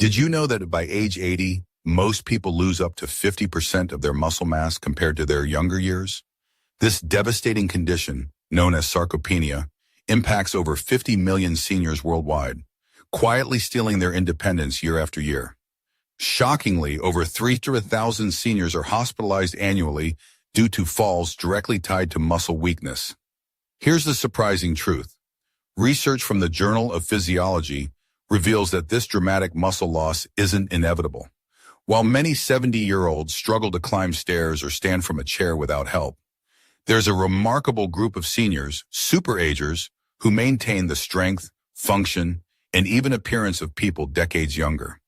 Did you know that by age 80, most people lose up to 50% of their muscle mass compared to their younger years? This devastating condition, known as sarcopenia, impacts over 50 million seniors worldwide, quietly stealing their independence year after year. Shockingly, over 300,000 seniors are hospitalized annually due to falls directly tied to muscle weakness. Here's the surprising truth. Research from the Journal of Physiology reveals that this dramatic muscle loss isn't inevitable. While many 70-year-olds struggle to climb stairs or stand from a chair without help, there's a remarkable group of seniors, superagers, who maintain the strength, function, and even appearance of people decades younger.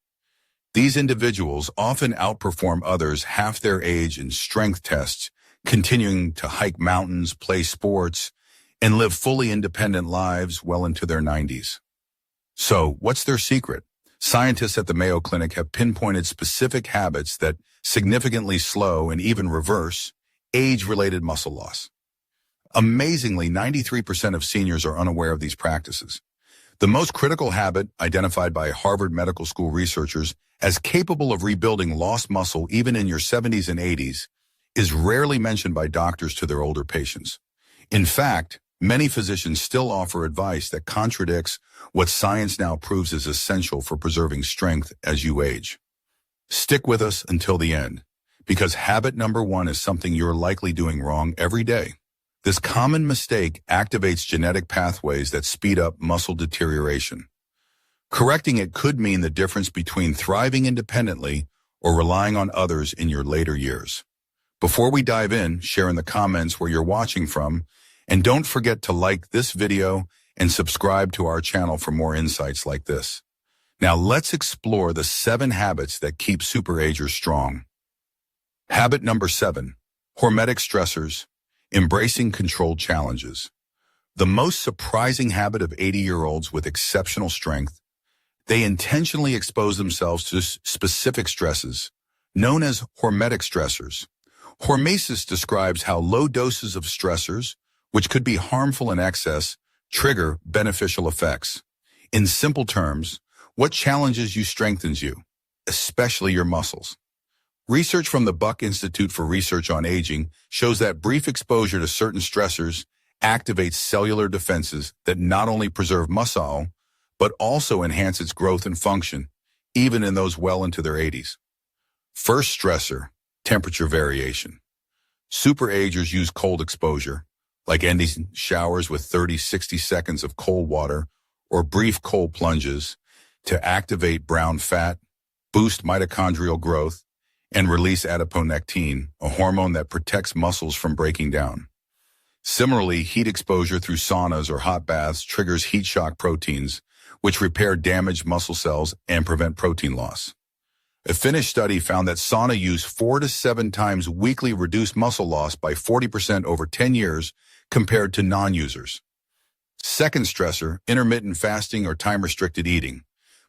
These individuals often outperform others half their age in strength tests, continuing to hike mountains, play sports, and live fully independent lives well into their 90s. So, what's their secret? Scientists at the Mayo Clinic have pinpointed specific habits that significantly slow and even reverse age-related muscle loss. Amazingly, 93% of seniors are unaware of these practices. The most critical habit, identified by Harvard Medical School researchers as capable of rebuilding lost muscle even in your 70s and 80s, is rarely mentioned by doctors to their older patients. In fact, many physicians still offer advice that contradicts what science now proves is essential for preserving strength as you age. Stick with us until the end, because habit number 1 is something you're likely doing wrong every day. This common mistake activates genetic pathways that speed up muscle deterioration. Correcting it could mean the difference between thriving independently or relying on others in your later years. Before we dive in, share in the comments where you're watching from, and don't forget to like this video and subscribe to our channel for more insights like this. Now let's explore the 7 habits that keep superagers strong. Habit number 7, hormetic stressors, embracing controlled challenges. The most surprising habit of 80-year-olds with exceptional strength, they intentionally expose themselves to specific stresses, known as hormetic stressors. Hormesis describes how low doses of stressors, which could be harmful in excess, trigger beneficial effects. In simple terms, what challenges you strengthens you, especially your muscles. Research from the Buck Institute for Research on Aging shows that brief exposure to certain stressors activates cellular defenses that not only preserve muscle, but also enhance its growth and function, even in those well into their 80s. First stressor, temperature variation. Superagers use cold exposure, like ending showers with 30-60 seconds of cold water or brief cold plunges, to activate brown fat, boost mitochondrial growth, and release adiponectin, a hormone that protects muscles from breaking down. Similarly, heat exposure through saunas or hot baths triggers heat shock proteins, which repair damaged muscle cells and prevent protein loss. A Finnish study found that sauna use 4 to 7 times weekly reduced muscle loss by 40% over 10 years compared to non-users. Second stressor, intermittent fasting or time-restricted eating.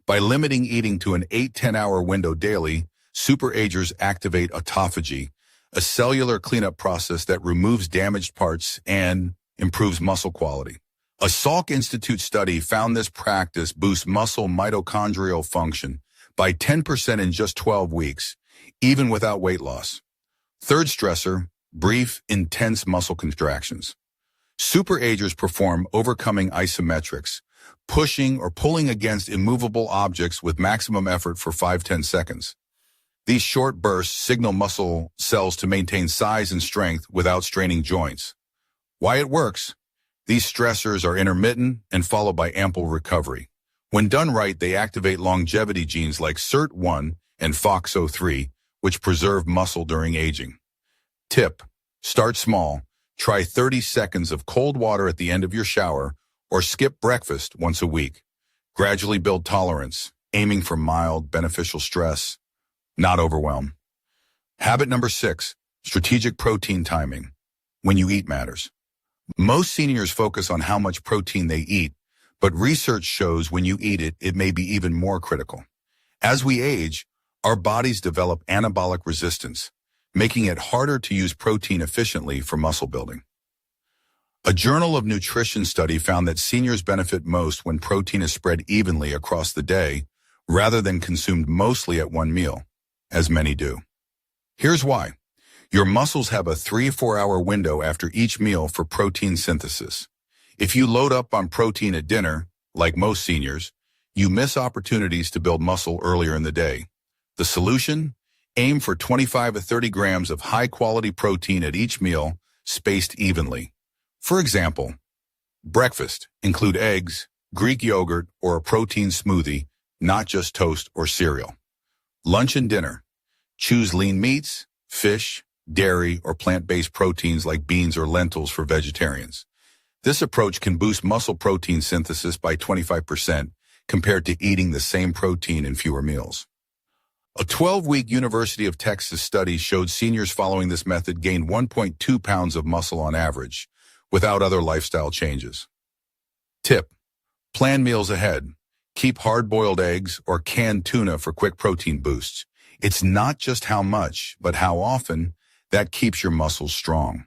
By limiting eating to an 8-10 hour window daily, superagers activate autophagy, a cellular cleanup process that removes damaged parts and improves muscle quality. A Salk Institute study found this practice boosts muscle mitochondrial function by 10% in just 12 weeks, even without weight loss. Third stressor, brief, intense muscle contractions. Superagers perform overcoming isometrics, pushing or pulling against immovable objects with maximum effort for 5-10 seconds. These short bursts signal muscle cells to maintain size and strength without straining joints. Why it works? These stressors are intermittent and followed by ample recovery. When done right, they activate longevity genes like SIRT1 and FOXO3, which preserve muscle during aging. Tip: start small. Try 30 seconds of cold water at the end of your shower or skip breakfast once a week. Gradually build tolerance, aiming for mild, beneficial stress, not overwhelm. Habit number 6, strategic protein timing. When you eat matters. Most seniors focus on how much protein they eat, but research shows when you eat it, it may be even more critical. As we age, our bodies develop anabolic resistance, making it harder to use protein efficiently for muscle building. A Journal of Nutrition study found that seniors benefit most when protein is spread evenly across the day, rather than consumed mostly at one meal, as many do. Here's why. Your muscles have a 3-4 hour window after each meal for protein synthesis. If you load up on protein at dinner, like most seniors, you miss opportunities to build muscle earlier in the day. The solution? Aim for 25 to 30 grams of high-quality protein at each meal, spaced evenly. For example, breakfast, include eggs, Greek yogurt, or a protein smoothie, not just toast or cereal. Lunch and dinner. Choose lean meats, fish, dairy, or plant-based proteins like beans or lentils for vegetarians. This approach can boost muscle protein synthesis by 25% compared to eating the same protein in fewer meals. A 12-week University of Texas study showed seniors following this method gained 1.2 pounds of muscle on average, without other lifestyle changes. Tip: plan meals ahead. Keep hard-boiled eggs or canned tuna for quick protein boosts. It's not just how much, but how often that keeps your muscles strong.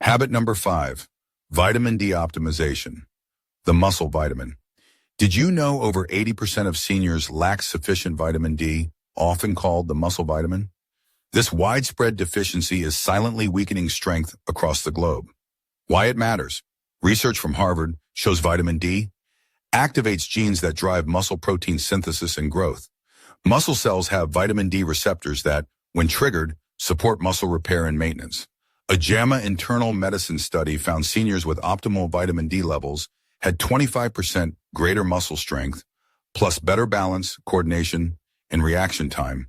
Habit number 5, vitamin D optimization. The muscle vitamin. Did you know over 80% of seniors lack sufficient vitamin D, often called the muscle vitamin? This widespread deficiency is silently weakening strength across the globe. Why it matters? Research from Harvard shows vitamin D activates genes that drive muscle protein synthesis and growth. Muscle cells have vitamin D receptors that, when triggered, support muscle repair and maintenance. A JAMA internal medicine study found seniors with optimal vitamin D levels had 25% greater muscle strength, plus better balance, coordination, and reaction time,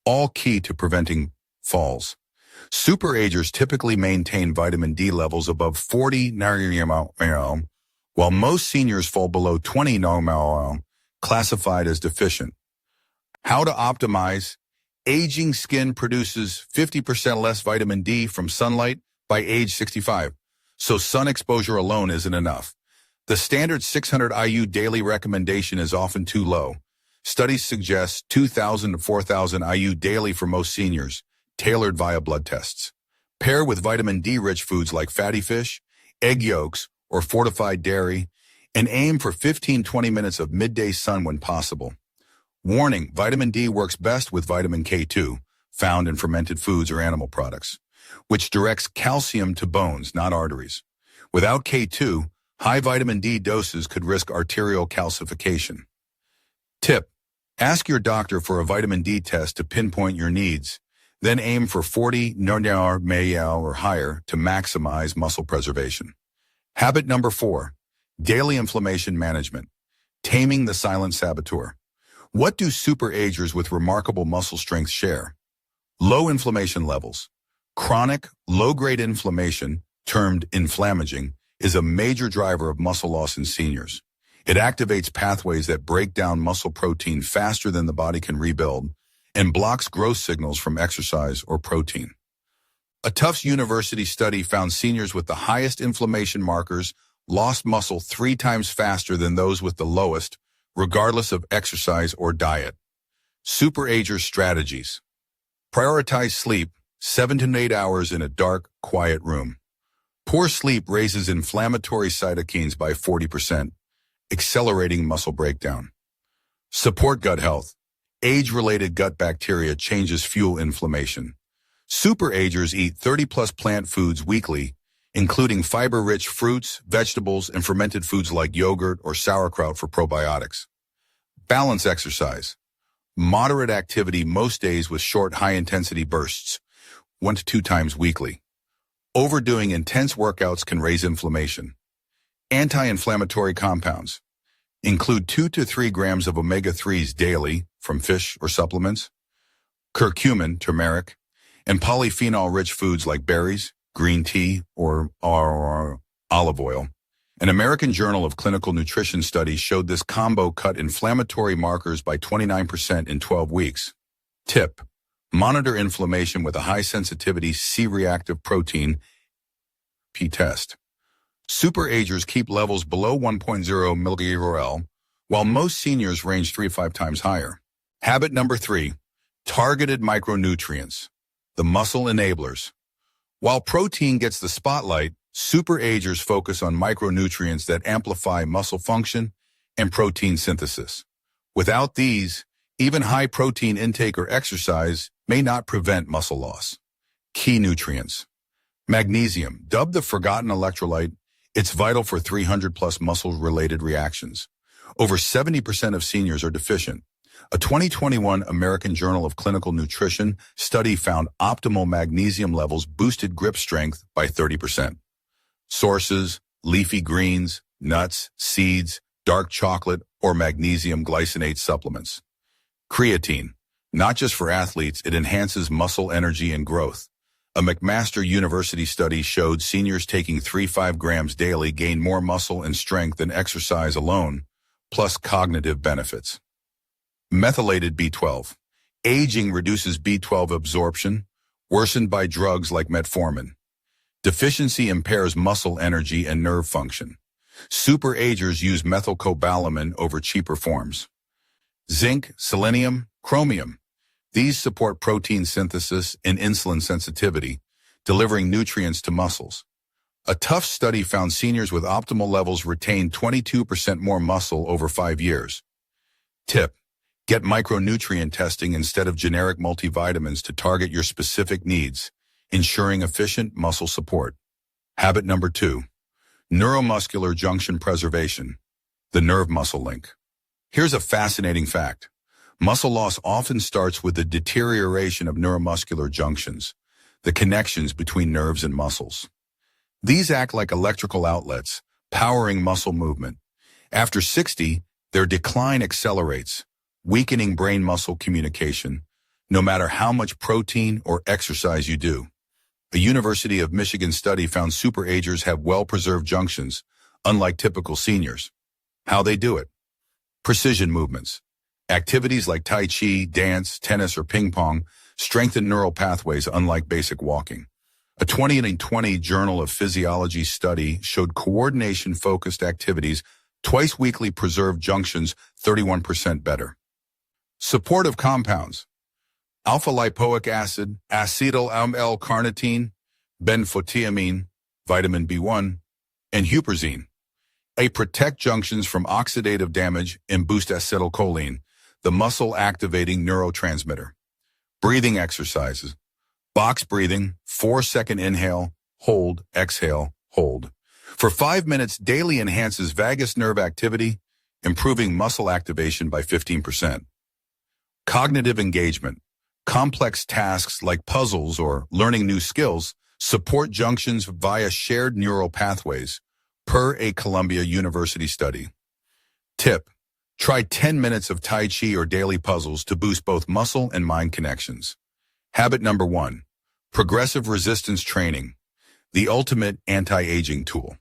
all key to preventing falls. Superagers typically maintain vitamin D levels above 40 nmol, while most seniors fall below 20 nmol, classified as deficient. How to optimize? Aging skin produces 50% less vitamin D from sunlight by age 65, so sun exposure alone isn't enough. The standard 600 IU daily recommendation is often too low. Studies suggest 2,000 to 4,000 IU daily for most seniors, tailored via blood tests. Pair with vitamin D-rich foods like fatty fish, egg yolks, or fortified dairy, and aim for 15-20 minutes of midday sun when possible. Warning: vitamin D works best with vitamin K2, found in fermented foods or animal products, which directs calcium to bones, not arteries. Without K2, high vitamin D doses could risk arterial calcification. Tip: ask your doctor for a vitamin D test to pinpoint your needs, then aim for 40 nmol or higher to maximize muscle preservation. Habit number 4, daily inflammation management, taming the silent saboteur. What do superagers with remarkable muscle strength share? Low inflammation levels. Chronic, low-grade inflammation, termed inflammaging, is a major driver of muscle loss in seniors. It activates pathways that break down muscle protein faster than the body can rebuild and blocks growth signals from exercise or protein. A Tufts University study found seniors with the highest inflammation markers lost muscle 3 times faster than those with the lowest, regardless of exercise or diet. Superagers strategies. Prioritize sleep, 7 to 8 hours in a dark, quiet room. Poor sleep raises inflammatory cytokines by 40%, accelerating muscle breakdown. Support gut health. Age-related gut bacteria changes fuel inflammation. Superagers eat 30-plus plant foods weekly, including fiber-rich fruits, vegetables, and fermented foods like yogurt or sauerkraut for probiotics. Balance exercise. Moderate activity most days with short, high-intensity bursts, 1 to 2 times weekly. Overdoing intense workouts can raise inflammation. Anti-inflammatory compounds. Include 2 to 3 grams of omega-3s daily from fish or supplements, curcumin, turmeric, and polyphenol-rich foods like berries, green tea, or olive oil. An American Journal of Clinical Nutrition study showed this combo cut inflammatory markers by 29% in 12 weeks. Tip: monitor inflammation with a high-sensitivity C-reactive protein P test. Superagers keep levels below 1.0 mg/L, while most seniors range 3 to 5 times higher. Habit number 3, targeted micronutrients, the muscle enablers. While protein gets the spotlight, superagers focus on micronutrients that amplify muscle function and protein synthesis. Without these, even high protein intake or exercise may not prevent muscle loss. Key nutrients. Magnesium, dubbed the forgotten electrolyte, it's vital for 300+ muscle-related reactions. Over 70% of seniors are deficient. A 2021 American Journal of Clinical Nutrition study found optimal magnesium levels boosted grip strength by 30%. Sources: leafy greens, nuts, seeds, dark chocolate, or magnesium glycinate supplements. Creatine. Not just for athletes, it enhances muscle energy and growth. A McMaster University study showed seniors taking 3-5 grams daily gain more muscle and strength than exercise alone, plus cognitive benefits. Methylated B12. Aging reduces B12 absorption, worsened by drugs like metformin. Deficiency impairs muscle energy and nerve function. Superagers use methylcobalamin over cheaper forms. Zinc, selenium, chromium. These support protein synthesis and insulin sensitivity, delivering nutrients to muscles. A Tufts study found seniors with optimal levels retained 22% more muscle over 5 years. Tip: get micronutrient testing instead of generic multivitamins to target your specific needs, ensuring efficient muscle support. Habit number 2. Neuromuscular junction preservation. The nerve-muscle link. Here's a fascinating fact. Muscle loss often starts with the deterioration of neuromuscular junctions, the connections between nerves and muscles. These act like electrical outlets, powering muscle movement. After 60, their decline accelerates, weakening brain-muscle communication, no matter how much protein or exercise you do. A University of Michigan study found superagers have well-preserved junctions, unlike typical seniors. How they do it? Precision movements. Activities like Tai Chi, dance, tennis, or ping pong strengthen neural pathways unlike basic walking. A 2020 Journal of Physiology study showed coordination-focused activities twice weekly preserved junctions 31% better. Supportive compounds. Alpha-lipoic acid, acetyl-L-carnitine, benfotiamine, vitamin B1, and huperzine. They protect junctions from oxidative damage and boost acetylcholine, the muscle-activating neurotransmitter. Breathing exercises. Box breathing, 4-second inhale, hold, exhale, hold. For 5 minutes daily enhances vagus nerve activity, improving muscle activation by 15%. Cognitive engagement. Complex tasks like puzzles or learning new skills support junctions via shared neural pathways, per a Columbia University study. Tip: try 10 minutes of Tai Chi or daily puzzles to boost both muscle and mind connections. Habit number 1. Progressive resistance training, the ultimate anti-aging tool.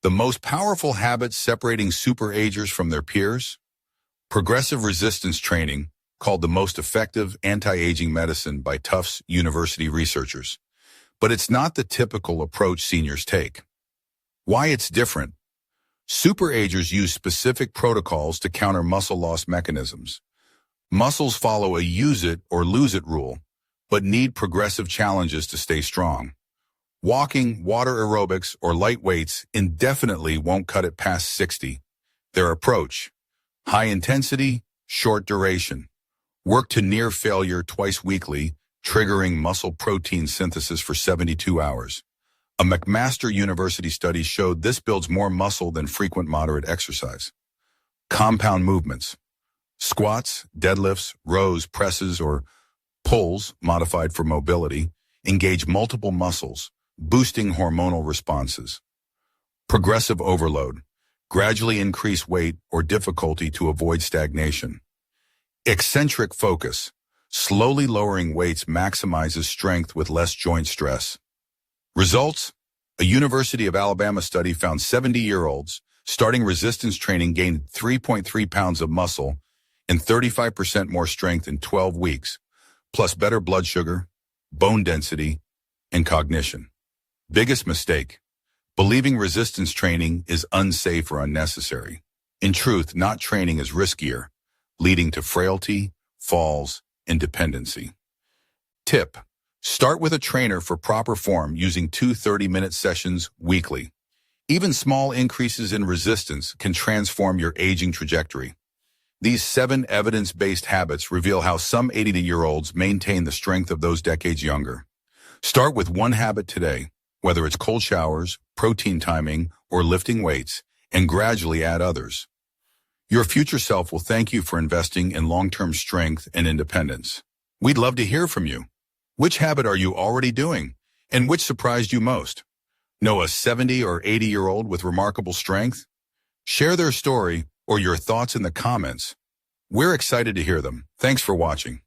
The most powerful habit separating superagers from their peers? Progressive resistance training, called the most effective anti-aging medicine by Tufts University researchers. But it's not the typical approach seniors take. Why it's different? Superagers use specific protocols to counter muscle loss mechanisms. Muscles follow a use it or lose it rule, but need progressive challenges to stay strong. Walking, water aerobics, or light weights indefinitely won't cut it past 60. Their approach: high intensity, short duration. Work to near failure twice weekly, triggering muscle protein synthesis for 72 hours. A McMaster University study showed this builds more muscle than frequent moderate exercise. Compound movements. Squats, deadlifts, rows, presses, or pulls, modified for mobility, engage multiple muscles, boosting hormonal responses. Progressive overload. Gradually increase weight or difficulty to avoid stagnation. Eccentric focus. Slowly lowering weights maximizes strength with less joint stress. Results? A University of Alabama study found 70-year-olds starting resistance training gained 3.3 pounds of muscle and 35% more strength in 12 weeks, plus better blood sugar, bone density, and cognition. Biggest mistake: believing resistance training is unsafe or unnecessary. In truth, not training is riskier, leading to frailty, falls, and dependency. Tip: start with a trainer for proper form using 2 30-minute sessions weekly. Even small increases in resistance can transform your aging trajectory. These 7 evidence-based habits reveal how some 80-year-olds maintain the strength of those decades younger. Start with one habit today, whether it's cold showers, protein timing, or lifting weights, and gradually add others. Your future self will thank you for investing in long-term strength and independence. We'd love to hear from you. Which habit are you already doing, and which surprised you most? Know a 70 or 80-year-old with remarkable strength? Share their story or your thoughts in the comments. We're excited to hear them. Thanks for watching.